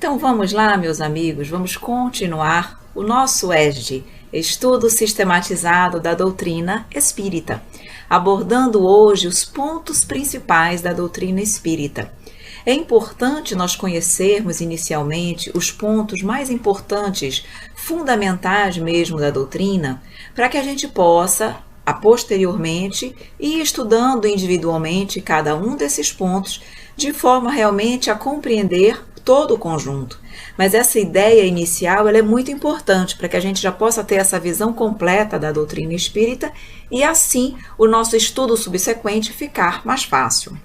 Então vamos lá, meus amigos, vamos continuar o nosso ESD, Estudo Sistematizado da Doutrina Espírita, abordando hoje os pontos principais da doutrina espírita. É importante nós conhecermos inicialmente os pontos mais importantes, fundamentais mesmo da doutrina, para que a gente possa, posteriormente, ir estudando individualmente cada um desses pontos, de forma realmente a compreender todo o conjunto. Mas essa ideia inicial ela é muito importante para que a gente já possa ter essa visão completa da doutrina espírita e assim o nosso estudo subsequente ficar mais fácil.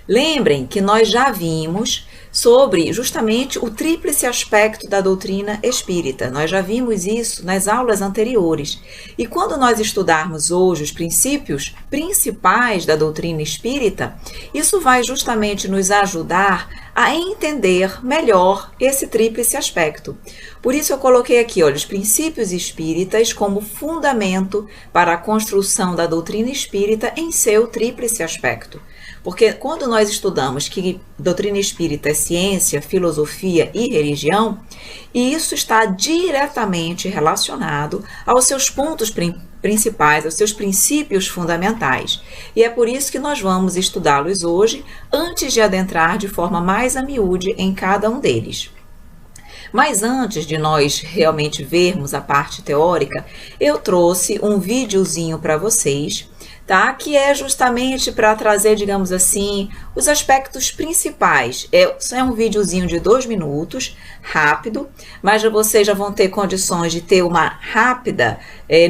Lembrem que nós já vimos sobre justamente o tríplice aspecto da doutrina espírita. Nós já vimos isso nas aulas anteriores. E quando nós estudarmos hoje os princípios principais da doutrina espírita, isso vai justamente nos ajudar a entender melhor esse tríplice aspecto. Por isso eu coloquei aqui, olha, os princípios espíritas como fundamento para a construção da doutrina espírita em seu tríplice aspecto. Porque quando nós estudamos que doutrina espírita é ciência, filosofia e religião, e isso está diretamente relacionado aos seus pontos principais, aos seus princípios fundamentais. E é por isso que nós vamos estudá-los hoje, antes de adentrar de forma mais a miúde em cada um deles. Mas antes de nós realmente vermos a parte teórica, eu trouxe um videozinho para vocês, tá? Que é justamente para trazer, digamos assim, os aspectos principais. É um videozinho de 2 minutos, rápido, mas vocês já vão ter condições de ter uma rápida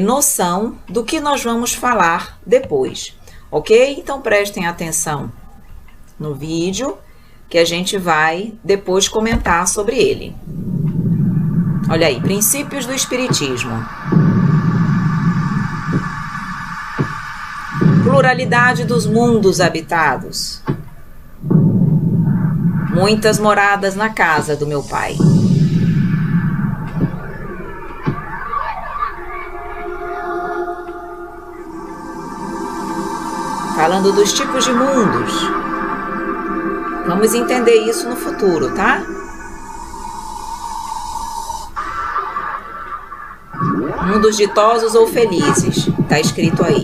noção do que nós vamos falar depois, ok? Então prestem atenção no vídeo, que a gente vai depois comentar sobre ele. Olha aí, princípios do Espiritismo. Pluralidade dos mundos habitados. Muitas moradas na casa do meu pai. Falando dos tipos de mundos. Vamos entender isso no futuro, tá? Mundos ditosos ou felizes, tá escrito aí.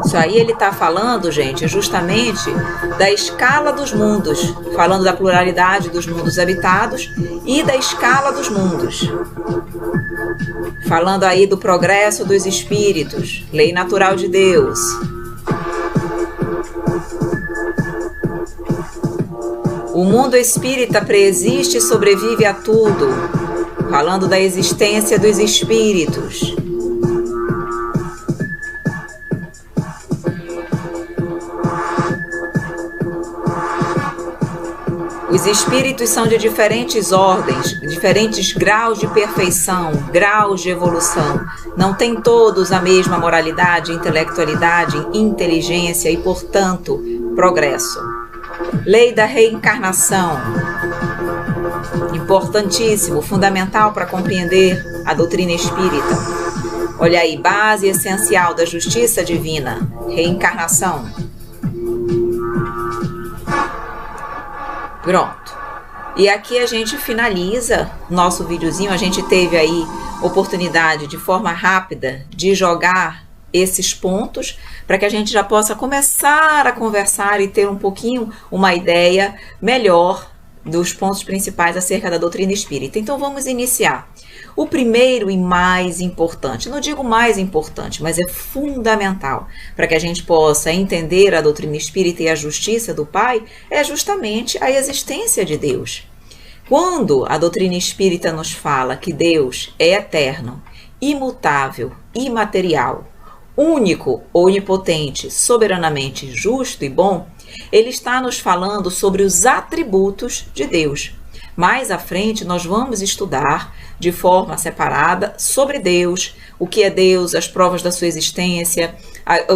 Isso aí ele está falando, gente, justamente da escala dos mundos, falando da pluralidade dos mundos habitados e da escala dos mundos. Falando aí do progresso dos espíritos, lei natural de Deus. O mundo espírita preexiste e sobrevive a tudo, falando da existência dos espíritos. Os espíritos são de diferentes ordens, diferentes graus de perfeição, graus de evolução. Não têm todos a mesma moralidade, intelectualidade, inteligência e, portanto, progresso. Lei da reencarnação. Importantíssimo, fundamental para compreender a doutrina espírita. Olha aí, base essencial da justiça divina, reencarnação. Pronto. E aqui a gente finaliza nosso videozinho. A gente teve aí oportunidade de forma rápida de jogar esses pontos para que a gente já possa começar a conversar e ter um pouquinho uma ideia melhor dos pontos principais acerca da doutrina espírita. Então vamos iniciar. O primeiro e mais importante, não digo mais importante, mas é fundamental para que a gente possa entender a doutrina espírita e a justiça do Pai, é justamente a existência de Deus. Quando a doutrina espírita nos fala que Deus é eterno, imutável, imaterial, único, onipotente, soberanamente justo e bom, ele está nos falando sobre os atributos de Deus. Mais à frente nós vamos estudar de forma separada sobre Deus, o que é Deus, as provas da sua existência,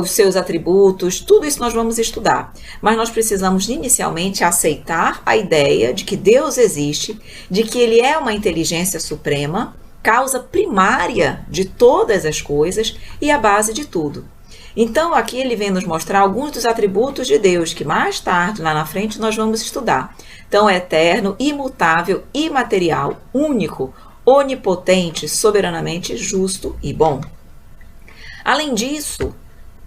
os seus atributos, tudo isso nós vamos estudar. Mas nós precisamos inicialmente aceitar a ideia de que Deus existe, de que ele é uma inteligência suprema, causa primária de todas as coisas e a base de tudo. Então, aqui ele vem nos mostrar alguns dos atributos de Deus, que mais tarde, lá na frente, nós vamos estudar. Então, é eterno, imutável, imaterial, único, onipotente, soberanamente justo e bom. Além disso,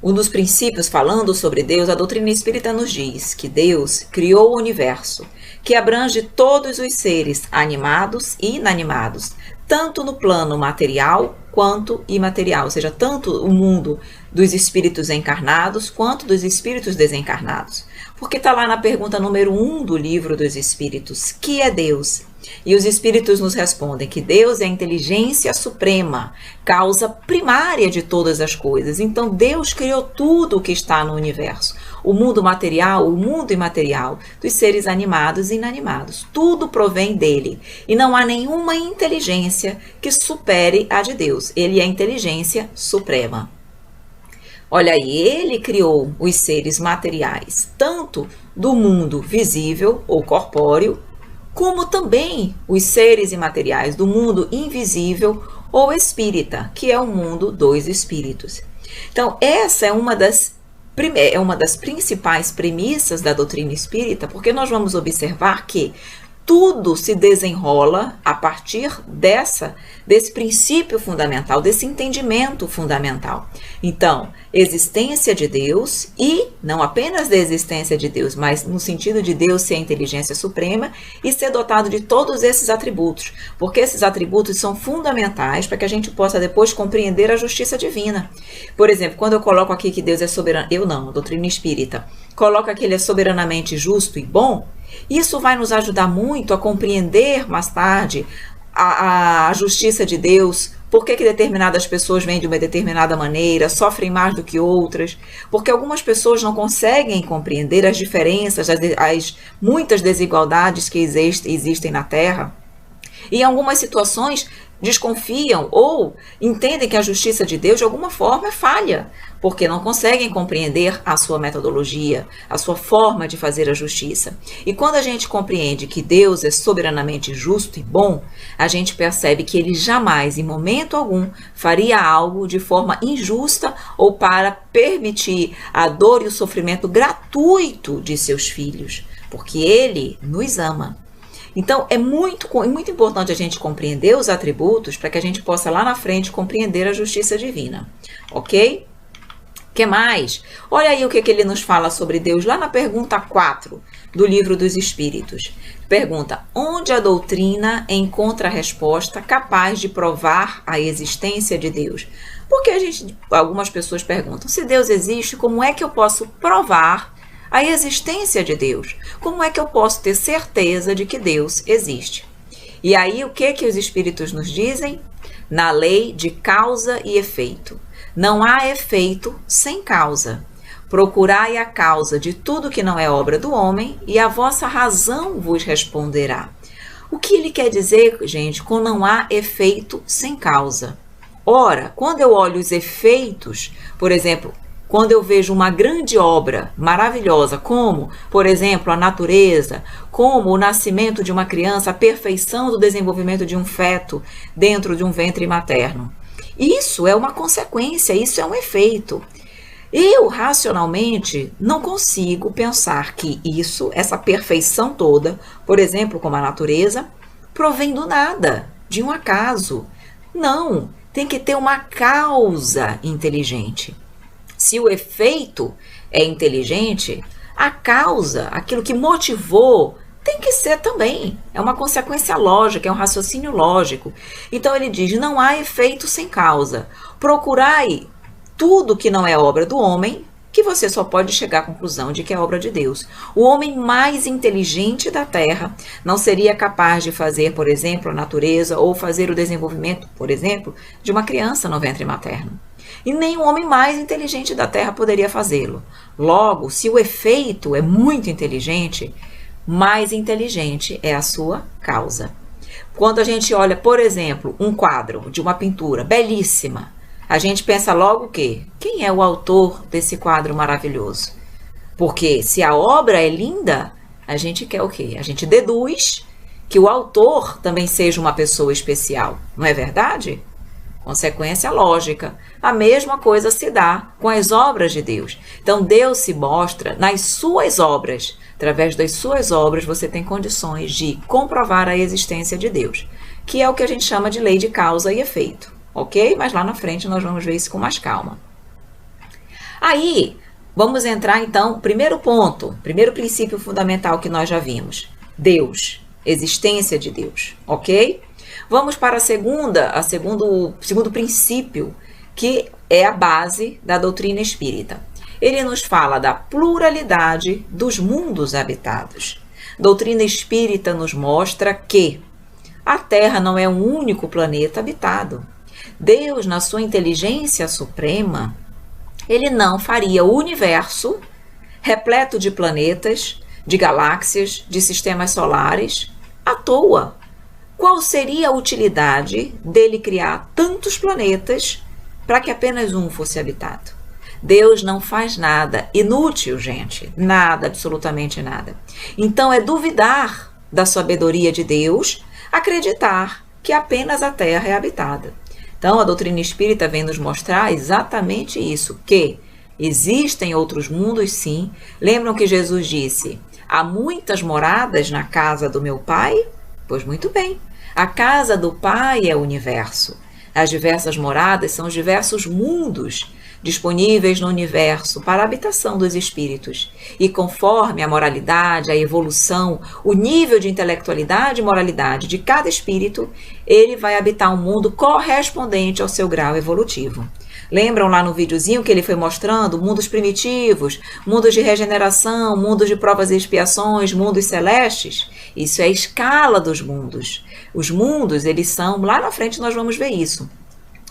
um dos princípios falando sobre Deus, a doutrina espírita nos diz que Deus criou o universo, que abrange todos os seres animados e inanimados, tanto no plano material quanto imaterial, ou seja, tanto o mundo dos espíritos encarnados quanto dos espíritos desencarnados. Porque está lá na pergunta número 1 do livro dos Espíritos, que é Deus? E os Espíritos nos respondem que Deus é a inteligência suprema, causa primária de todas as coisas. Então Deus criou tudo o que está no universo. O mundo material, o mundo imaterial, dos seres animados e inanimados. Tudo provém dele. E não há nenhuma inteligência que supere a de Deus. Ele é a inteligência suprema. Olha aí, ele criou os seres materiais, tanto do mundo visível ou corpóreo, como também os seres imateriais do mundo invisível ou espírita, que é o mundo dos espíritos. Então, essa é uma das principais premissas da doutrina espírita, porque nós vamos observar que tudo se desenrola a partir desse princípio fundamental, desse entendimento fundamental. Então, existência de Deus e não apenas da existência de Deus, mas no sentido de Deus ser a inteligência suprema e ser dotado de todos esses atributos, porque esses atributos são fundamentais para que a gente possa depois compreender a justiça divina. Por exemplo, quando eu coloco aqui que Deus é soberano, a doutrina espírita, coloca que ele é soberanamente justo e bom, isso vai nos ajudar muito a compreender mais tarde a justiça de Deus, por que determinadas pessoas vêm de uma determinada maneira, sofrem mais do que outras, porque algumas pessoas não conseguem compreender as diferenças, as muitas desigualdades que existem na Terra, e em algumas situações desconfiam ou entendem que a justiça de Deus de alguma forma é falha, porque não conseguem compreender a sua metodologia, a sua forma de fazer a justiça. E quando a gente compreende que Deus é soberanamente justo e bom, a gente percebe que ele jamais, em momento algum, faria algo de forma injusta ou para permitir a dor e o sofrimento gratuito de seus filhos, porque ele nos ama. Então, é muito importante a gente compreender os atributos para que a gente possa lá na frente compreender a justiça divina, ok? O que mais? Olha aí o que ele nos fala sobre Deus lá na pergunta 4 do Livro dos Espíritos. Pergunta, onde a doutrina encontra a resposta capaz de provar a existência de Deus? Porque algumas pessoas perguntam, se Deus existe, como é que eu posso provar a existência de Deus? Como é que eu posso ter certeza de que Deus existe? E aí, o que os Espíritos nos dizem? Na lei de causa e efeito. Não há efeito sem causa. Procurai a causa de tudo que não é obra do homem, e a vossa razão vos responderá. O que ele quer dizer, gente, com não há efeito sem causa? Ora, quando eu olho os efeitos, por exemplo, quando eu vejo uma grande obra maravilhosa, como, por exemplo, a natureza, como o nascimento de uma criança, a perfeição do desenvolvimento de um feto dentro de um ventre materno. Isso é uma consequência, isso é um efeito. Eu, racionalmente, não consigo pensar que essa perfeição toda, por exemplo, como a natureza, provém do nada, de um acaso. Não, tem que ter uma causa inteligente. Se o efeito é inteligente, a causa, aquilo que motivou, tem que ser também. É uma consequência lógica, é um raciocínio lógico. Então ele diz, não há efeito sem causa. Procurai tudo que não é obra do homem, que você só pode chegar à conclusão de que é obra de Deus. O homem mais inteligente da Terra não seria capaz de fazer, por exemplo, a natureza ou fazer o desenvolvimento, por exemplo, de uma criança no ventre materno. E nem o homem mais inteligente da Terra poderia fazê-lo. Logo, se o efeito é muito inteligente, mais inteligente é a sua causa. Quando a gente olha, por exemplo, um quadro de uma pintura belíssima, a gente pensa logo o quê? Quem é o autor desse quadro maravilhoso? Porque se a obra é linda, a gente quer o quê? A gente deduz que o autor também seja uma pessoa especial, não é verdade? Consequência lógica. A mesma coisa se dá com as obras de Deus. Então, Deus se mostra nas suas obras. Através das suas obras, você tem condições de comprovar a existência de Deus, que é o que a gente chama de lei de causa e efeito, ok? Mas lá na frente nós vamos ver isso com mais calma. Aí, vamos entrar então, primeiro ponto, primeiro princípio fundamental que nós já vimos. Deus, existência de Deus, ok? Vamos para segundo princípio, que é a base da doutrina espírita. Ele nos fala da pluralidade dos mundos habitados. A doutrina espírita nos mostra que a Terra não é um único planeta habitado. Deus, na sua inteligência suprema, ele não faria o universo repleto de planetas, de galáxias, de sistemas solares, à toa. Qual seria a utilidade dele criar tantos planetas para que apenas um fosse habitado? Deus não faz nada inútil, gente. Nada, absolutamente nada. Então é duvidar da sabedoria de Deus, acreditar que apenas a Terra é habitada. Então a doutrina espírita vem nos mostrar exatamente isso, que existem outros mundos sim. Lembram que Jesus disse: há muitas moradas na casa do meu Pai? Pois muito bem. A casa do Pai é o universo. As diversas moradas são os diversos mundos disponíveis no universo para a habitação dos espíritos. E conforme a moralidade, a evolução, o nível de intelectualidade e moralidade de cada espírito, ele vai habitar um mundo correspondente ao seu grau evolutivo. Lembram lá no videozinho que ele foi mostrando mundos primitivos, mundos de regeneração, mundos de provas e expiações, mundos celestes? Isso é a escala dos mundos. Os mundos, eles são, lá na frente nós vamos ver isso.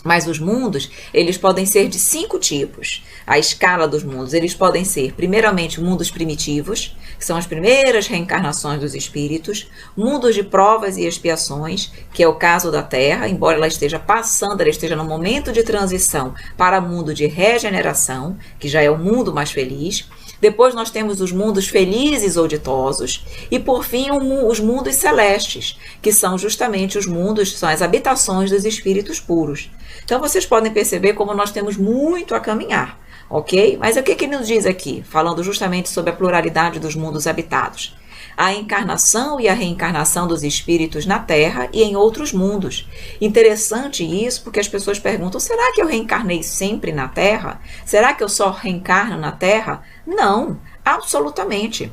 Mas os mundos, eles podem ser de 5 tipos. A escala dos mundos, eles podem ser, primeiramente, mundos primitivos, que são as primeiras reencarnações dos espíritos, mundos de provas e expiações, que é o caso da Terra, embora ela esteja passando, ela esteja no momento de transição para o mundo de regeneração, que já é o mundo mais feliz. Depois nós temos os mundos felizes ou ditosos. E por fim, os mundos celestes, que são justamente os mundos, são as habitações dos espíritos puros. Então vocês podem perceber como nós temos muito a caminhar, ok? Mas o que ele nos diz aqui? Falando justamente sobre a pluralidade dos mundos habitados. A encarnação e a reencarnação dos espíritos na Terra e em outros mundos. Interessante isso, porque as pessoas perguntam: será que eu reencarnei sempre na Terra? Será que eu só reencarno na Terra? Não, absolutamente.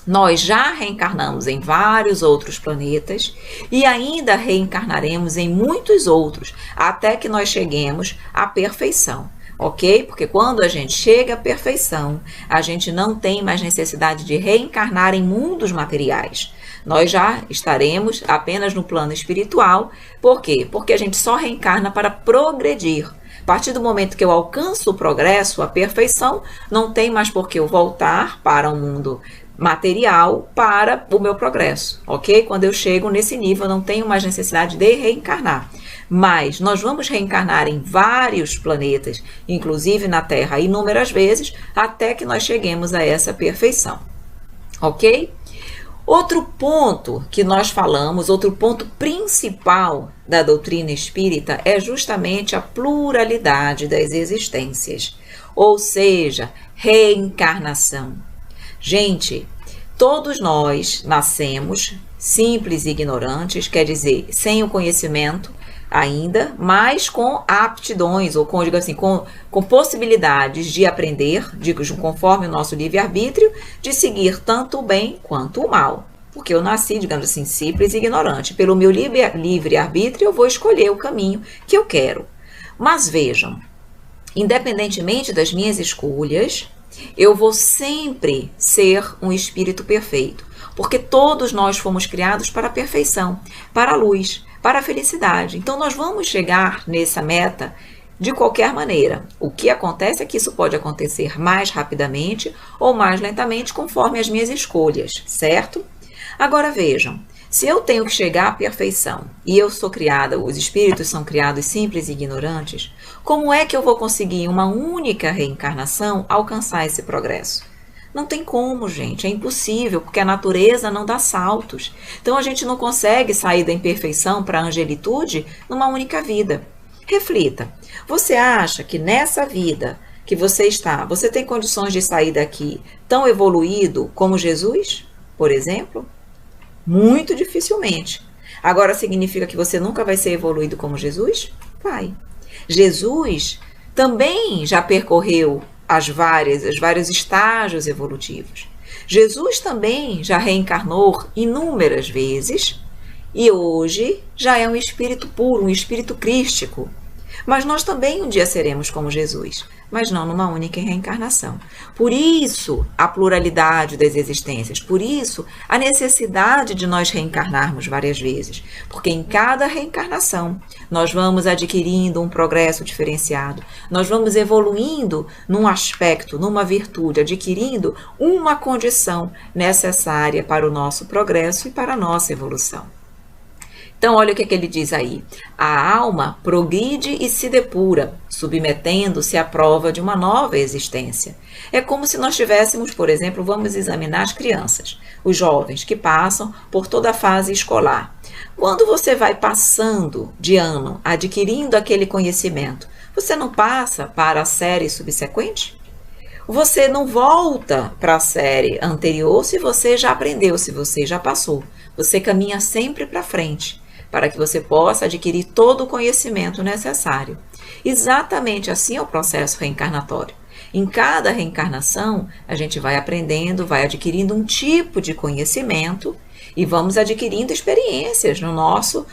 Nós já reencarnamos em vários outros planetas e ainda reencarnaremos em muitos outros, até que nós cheguemos à perfeição. Ok? Porque quando a gente chega à perfeição, a gente não tem mais necessidade de reencarnar em mundos materiais. Nós já estaremos apenas no plano espiritual. Por quê? Porque a gente só reencarna para progredir. A partir do momento que eu alcanço o progresso, a perfeição, não tem mais por que eu voltar para o mundo material para o meu progresso, ok? Quando eu chego nesse nível, eu não tenho mais necessidade de reencarnar. Mas nós vamos reencarnar em vários planetas, inclusive na Terra, inúmeras vezes, até que nós cheguemos a essa perfeição, ok? Outro ponto que nós falamos, outro ponto principal da doutrina espírita é justamente a pluralidade das existências, ou seja, reencarnação. Gente, todos nós nascemos simples e ignorantes, quer dizer, sem o conhecimento ainda, mas com aptidões, ou com, digo assim, com possibilidades de aprender, conforme o nosso livre-arbítrio, de seguir tanto o bem quanto o mal. Porque eu nasci, digamos assim, simples e ignorante. Pelo meu livre-arbítrio, eu vou escolher o caminho que eu quero. Mas vejam, independentemente das minhas escolhas, eu vou sempre ser um espírito perfeito, porque todos nós fomos criados para a perfeição, para a luz, para a felicidade. Então nós vamos chegar nessa meta de qualquer maneira. O que acontece é que isso pode acontecer mais rapidamente ou mais lentamente, conforme as minhas escolhas, certo? Agora vejam, se eu tenho que chegar à perfeição e eu sou criada, os espíritos são criados simples e ignorantes, como é que eu vou conseguir em uma única reencarnação alcançar esse progresso? Não tem como, gente, é impossível, porque a natureza não dá saltos. Então a gente não consegue sair da imperfeição para a angelitude numa única vida. Reflita. Você acha que nessa vida que você está, você tem condições de sair daqui tão evoluído como Jesus, por exemplo? Muito dificilmente. Agora significa que você nunca vai ser evoluído como Jesus? Vai. Jesus também já percorreu os vários estágios evolutivos. Jesus também já reencarnou inúmeras vezes e hoje já é um espírito puro, um espírito crístico. Mas nós também um dia seremos como Jesus, mas não numa única reencarnação. Por isso, a pluralidade das existências, por isso, a necessidade de nós reencarnarmos várias vezes, porque em cada reencarnação nós vamos adquirindo um progresso diferenciado, nós vamos evoluindo num aspecto, numa virtude, adquirindo uma condição necessária para o nosso progresso e para a nossa evolução. Então, olha o que ele diz aí. A alma progride e se depura, submetendo-se à prova de uma nova existência. É como se nós tivéssemos, por exemplo, vamos examinar as crianças, os jovens que passam por toda a fase escolar. Quando você vai passando de ano, adquirindo aquele conhecimento, você não passa para a série subsequente? Você não volta para a série anterior se você já aprendeu, se você já passou. Você caminha sempre para frente, para que você possa adquirir todo o conhecimento necessário. Exatamente assim é o processo reencarnatório. Em cada reencarnação, a gente vai aprendendo, vai adquirindo um tipo de conhecimento e vamos adquirindo experiências na nossa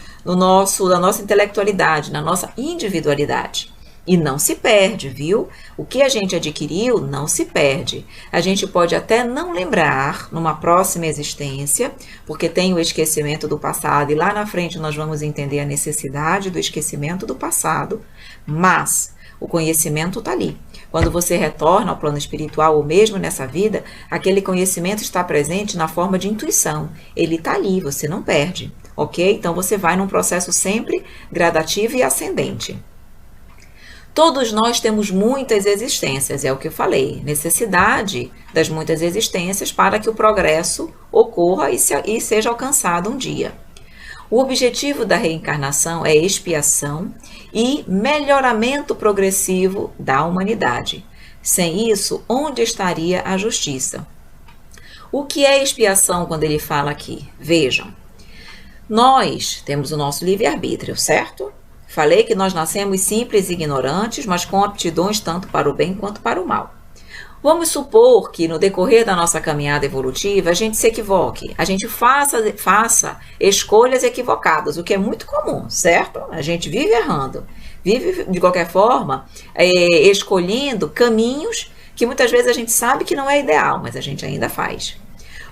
intelectualidade, na nossa individualidade. E não se perde, viu? O que a gente adquiriu não se perde. A gente pode até não lembrar numa próxima existência, porque tem o esquecimento do passado, e lá na frente nós vamos entender a necessidade do esquecimento do passado, mas o conhecimento está ali. Quando você retorna ao plano espiritual ou mesmo nessa vida, aquele conhecimento está presente na forma de intuição. Ele está ali, você não perde, ok? Então você vai num processo sempre gradativo e ascendente. Todos nós temos muitas existências, é o que eu falei, necessidade das muitas existências para que o progresso ocorra e seja alcançado um dia. O objetivo da reencarnação é expiação e melhoramento progressivo da humanidade. Sem isso, onde estaria a justiça? O que é expiação quando ele fala aqui? Vejam, nós temos o nosso livre-arbítrio, certo? Falei que nós nascemos simples e ignorantes, mas com aptidões tanto para o bem quanto para o mal. Vamos supor que no decorrer da nossa caminhada evolutiva a gente se equivoque, a gente faça escolhas equivocadas, o que é muito comum, certo? A gente vive errando, vive de qualquer forma escolhendo caminhos que muitas vezes a gente sabe que não é ideal, mas a gente ainda faz.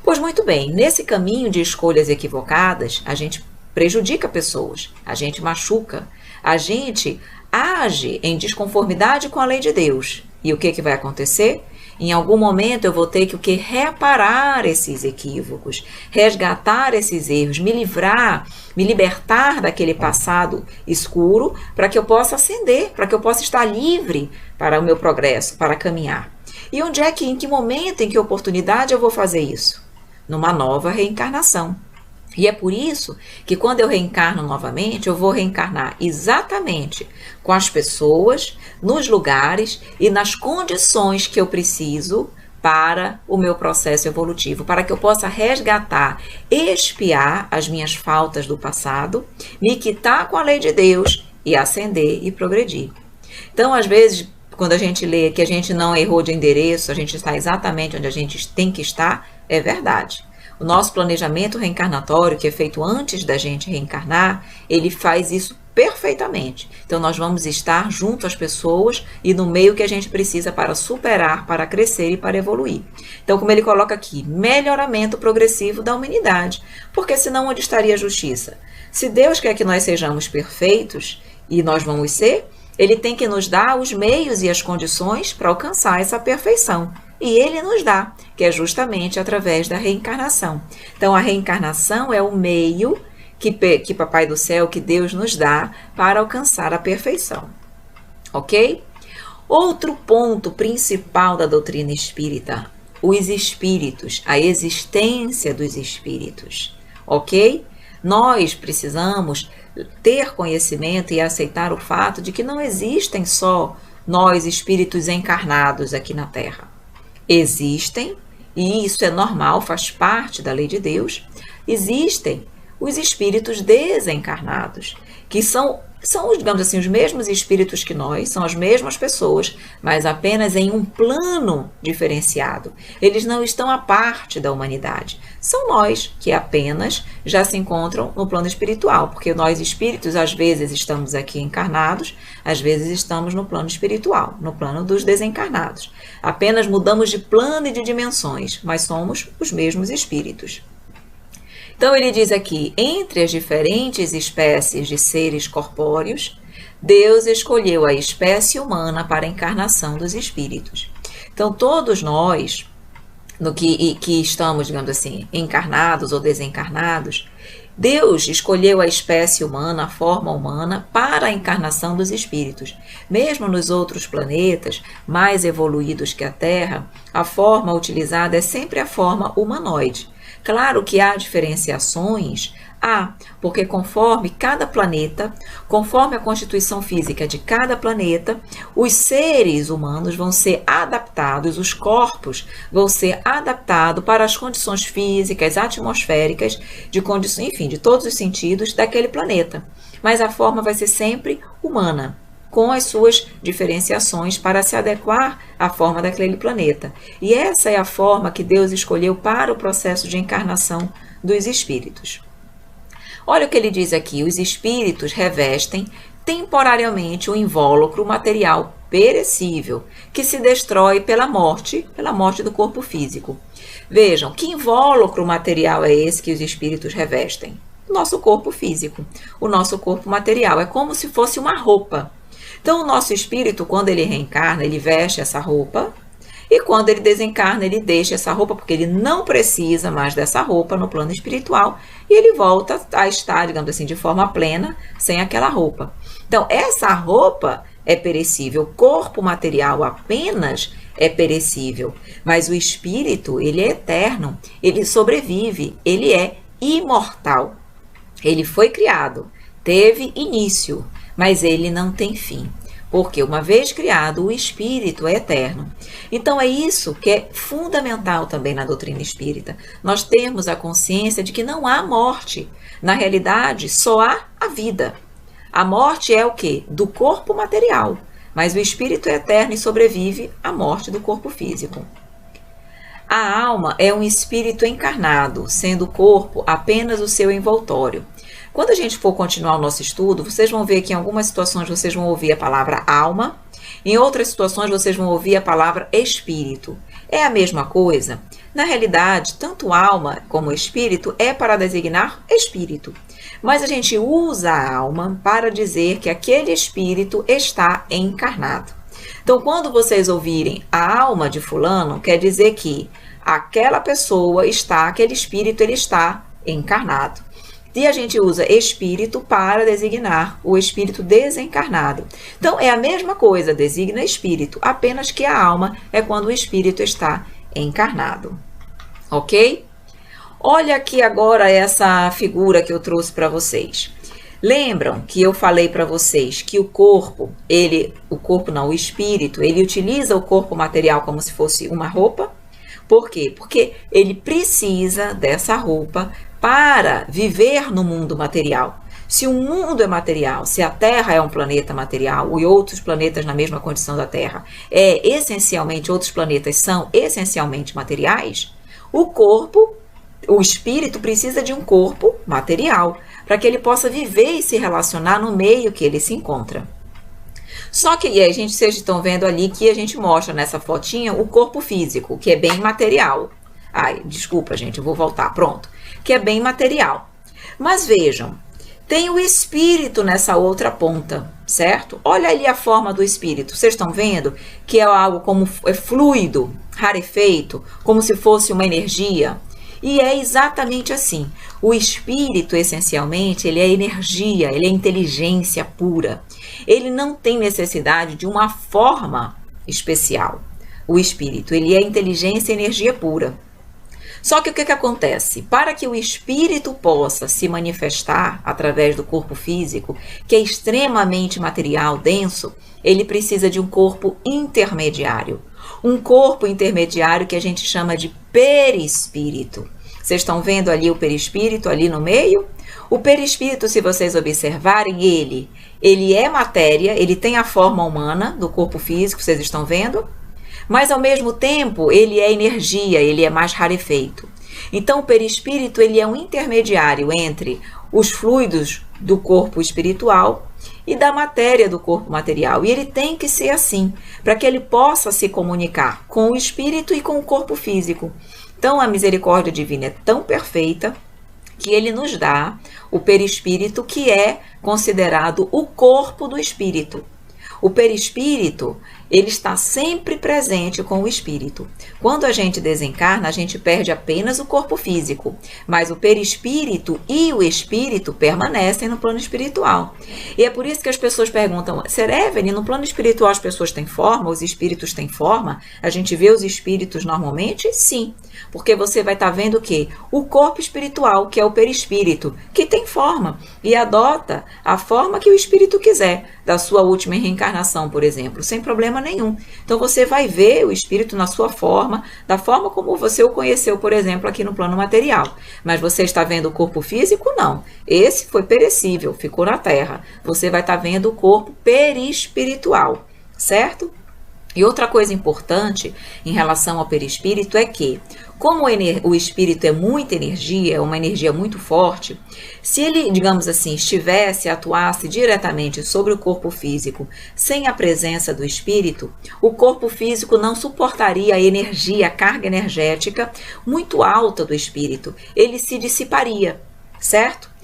Pois muito bem, nesse caminho de escolhas equivocadas, a gente prejudica pessoas, a gente machuca, a gente age em desconformidade com a lei de Deus. E o que vai acontecer? Em algum momento eu vou ter que reparar esses equívocos, resgatar esses erros, me libertar daquele passado escuro para que eu possa ascender, para que eu possa estar livre para o meu progresso, para caminhar. E em que momento, em que oportunidade eu vou fazer isso? Numa nova reencarnação. E é por isso que quando eu reencarno novamente, eu vou reencarnar exatamente com as pessoas, nos lugares e nas condições que eu preciso para o meu processo evolutivo, para que eu possa resgatar, expiar as minhas faltas do passado, me quitar com a lei de Deus e ascender e progredir. Então, às vezes, quando a gente lê que a gente não errou de endereço, a gente está exatamente onde a gente tem que estar, é verdade. O nosso planejamento reencarnatório, que é feito antes da gente reencarnar, ele faz isso perfeitamente. Então, nós vamos estar junto às pessoas e no meio que a gente precisa para superar, para crescer e para evoluir. Então, como ele coloca aqui, melhoramento progressivo da humanidade. Porque senão onde estaria a justiça? Se Deus quer que nós sejamos perfeitos, e nós vamos ser, ele tem que nos dar os meios e as condições para alcançar essa perfeição. E ele nos dá, que é justamente através da reencarnação. Então, a reencarnação é o meio que Papai do Céu, que Deus nos dá para alcançar a perfeição. Ok? Outro ponto principal da doutrina espírita, os espíritos, a existência dos espíritos. Ok? Nós precisamos ter conhecimento e aceitar o fato de que não existem só nós, espíritos encarnados aqui na Terra. Existem, e isso é normal, faz parte da lei de Deus, existem os espíritos desencarnados, que são, digamos assim, os mesmos espíritos que nós, são as mesmas pessoas, mas apenas em um plano diferenciado. Eles não estão à parte da humanidade. São nós que apenas já se encontram no plano espiritual, porque nós espíritos, às vezes, estamos aqui encarnados, às vezes estamos no plano espiritual, no plano dos desencarnados. Apenas mudamos de plano e de dimensões, mas somos os mesmos espíritos. Então ele diz aqui, entre as diferentes espécies de seres corpóreos, Deus escolheu a espécie humana para a encarnação dos espíritos. Então todos nós, que estamos, digamos assim, encarnados ou desencarnados, Deus escolheu a espécie humana, a forma humana, para a encarnação dos espíritos. Mesmo nos outros planetas mais evoluídos que a Terra, a forma utilizada é sempre a forma humanoide. Claro que há diferenciações, porque conforme cada planeta, conforme a constituição física de cada planeta, os seres humanos vão ser adaptados, os corpos vão ser adaptados para as condições físicas, atmosféricas, enfim, de todos os sentidos daquele planeta. Mas a forma vai ser sempre humana, com as suas diferenciações para se adequar à forma daquele planeta. E essa é a forma que Deus escolheu para o processo de encarnação dos espíritos. Olha o que ele diz aqui, os espíritos revestem temporariamente o invólucro material perecível, que se destrói pela morte do corpo físico. Vejam, que invólucro material é esse que os espíritos revestem? O nosso corpo físico, o nosso corpo material, é como se fosse uma roupa. Então, o nosso espírito, quando ele reencarna, ele veste essa roupa, e quando ele desencarna, ele deixa essa roupa, porque ele não precisa mais dessa roupa no plano espiritual, e ele volta a estar, digamos assim, de forma plena, sem aquela roupa. Então, essa roupa é perecível, o corpo material apenas é perecível, mas o espírito, ele é eterno, ele sobrevive, ele é imortal. Ele foi criado, teve início, mas ele não tem fim, porque uma vez criado, o espírito é eterno. Então é isso que é fundamental também na doutrina espírita. Nós temos a consciência de que não há morte. Na realidade, só há a vida. A morte é o quê? Do corpo material, mas o espírito é eterno e sobrevive à morte do corpo físico. A alma é um espírito encarnado, sendo o corpo apenas o seu envoltório. Quando a gente for continuar o nosso estudo, vocês vão ver que em algumas situações vocês vão ouvir a palavra alma, em outras situações vocês vão ouvir a palavra espírito. É a mesma coisa? Na realidade, tanto alma como espírito é para designar espírito. Mas a gente usa a alma para dizer que aquele espírito está encarnado. Então, quando vocês ouvirem a alma de fulano, quer dizer que aquela pessoa aquele espírito, ele está encarnado. E a gente usa espírito para designar o espírito desencarnado. Então, é a mesma coisa, designa espírito, apenas que a alma é quando o espírito está encarnado. Ok? Olha aqui agora essa figura que eu trouxe para vocês. Lembram que eu falei para vocês que o espírito, ele utiliza o corpo material como se fosse uma roupa? Por quê? Porque ele precisa dessa roupa para viver no mundo material. Se o mundo é material, se a Terra é um planeta material e outros planetas na mesma condição da Terra, outros planetas são essencialmente materiais, o espírito precisa de um corpo material para que ele possa viver e se relacionar no meio que ele se encontra. Só que vocês estão vendo ali que a gente mostra nessa fotinha o corpo físico, que é bem material. Desculpa, gente, eu vou voltar, pronto. Que é bem material. Mas vejam, tem o espírito nessa outra ponta, certo? Olha ali a forma do espírito. Vocês estão vendo que é algo como fluido, rarefeito, como se fosse uma energia? E é exatamente assim. O espírito, essencialmente, ele é energia, ele é inteligência pura. Ele não tem necessidade de uma forma especial. O espírito, ele é inteligência e energia pura. Só que o que acontece? Para que o espírito possa se manifestar através do corpo físico, que é extremamente material, denso, ele precisa de um corpo intermediário. Um corpo intermediário que a gente chama de perispírito. Vocês estão vendo ali o perispírito ali no meio? O perispírito, se vocês observarem, ele é matéria, ele tem a forma humana do corpo físico, vocês estão vendo? Mas ao mesmo tempo, ele é energia, ele é mais rarefeito. Então o perispírito, ele é um intermediário entre os fluidos do corpo espiritual e da matéria do corpo material. E ele tem que ser assim, para que ele possa se comunicar com o espírito e com o corpo físico. Então a misericórdia divina é tão perfeita que ele nos dá o perispírito, que é considerado o corpo do espírito. O perispírito, ele está sempre presente com o espírito. Quando a gente desencarna, a gente perde apenas o corpo físico, mas o perispírito e o espírito permanecem no plano espiritual. E é por isso que as pessoas perguntam, Evelyn, no plano espiritual as pessoas têm forma, os espíritos têm forma? A gente vê os espíritos normalmente? Sim, porque você vai estar vendo o quê? O corpo espiritual, que é o perispírito, que tem forma e adota a forma que o espírito quiser, da sua última reencarnação, por exemplo, sem problema nenhum. Então você vai ver o espírito na sua forma, da forma como você o conheceu, por exemplo, aqui no plano material. Mas você está vendo o corpo físico? Não. Esse foi perecível, ficou na Terra. Você vai estar vendo o corpo perispiritual, certo? E outra coisa importante em relação ao perispírito é que, como o espírito é muita energia, é uma energia muito forte, se ele, digamos assim, atuasse diretamente sobre o corpo físico sem a presença do espírito, o corpo físico não suportaria a energia, a carga energética muito alta do espírito. Ele se dissiparia, certo?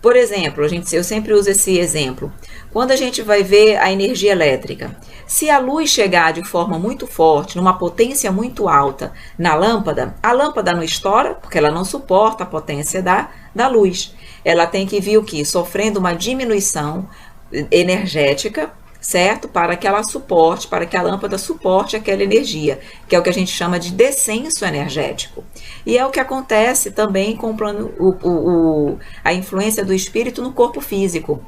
Por exemplo, eu sempre uso esse exemplo. Quando a gente vai ver a energia elétrica, se a luz chegar de forma muito forte, numa potência muito alta na lâmpada, a lâmpada não estoura, porque ela não suporta a potência da luz. Ela tem que vir o quê? Sofrendo uma diminuição energética, certo? Para que ela suporte, para que a lâmpada suporte aquela energia, que é o que a gente chama de descenso energético. E é o que acontece também com a influência do espírito no corpo físico.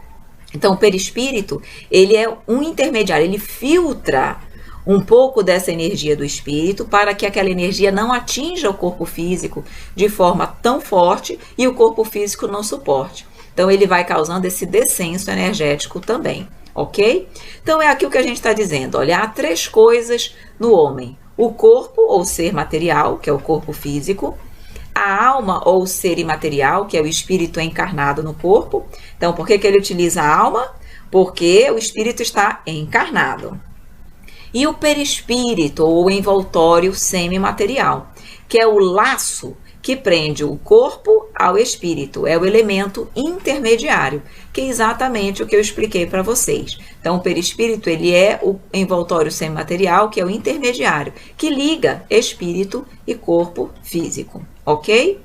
Então, o perispírito, ele é um intermediário, ele filtra um pouco dessa energia do espírito para que aquela energia não atinja o corpo físico de forma tão forte e o corpo físico não suporte. Então, ele vai causando esse descenso energético também, ok? Então, é aquilo que a gente está dizendo, olha, há 3 coisas no homem. O corpo, ou ser material, que é o corpo físico, a alma ou ser imaterial, que é o espírito encarnado no corpo. Então, por que ele utiliza a alma? Porque o espírito está encarnado. E o perispírito, ou envoltório semimaterial, que é o laço que prende o corpo ao espírito, é o elemento intermediário, que é exatamente o que eu expliquei para vocês. Então, o perispírito, ele é o envoltório semimaterial, que é o intermediário, que liga espírito e corpo físico, ok?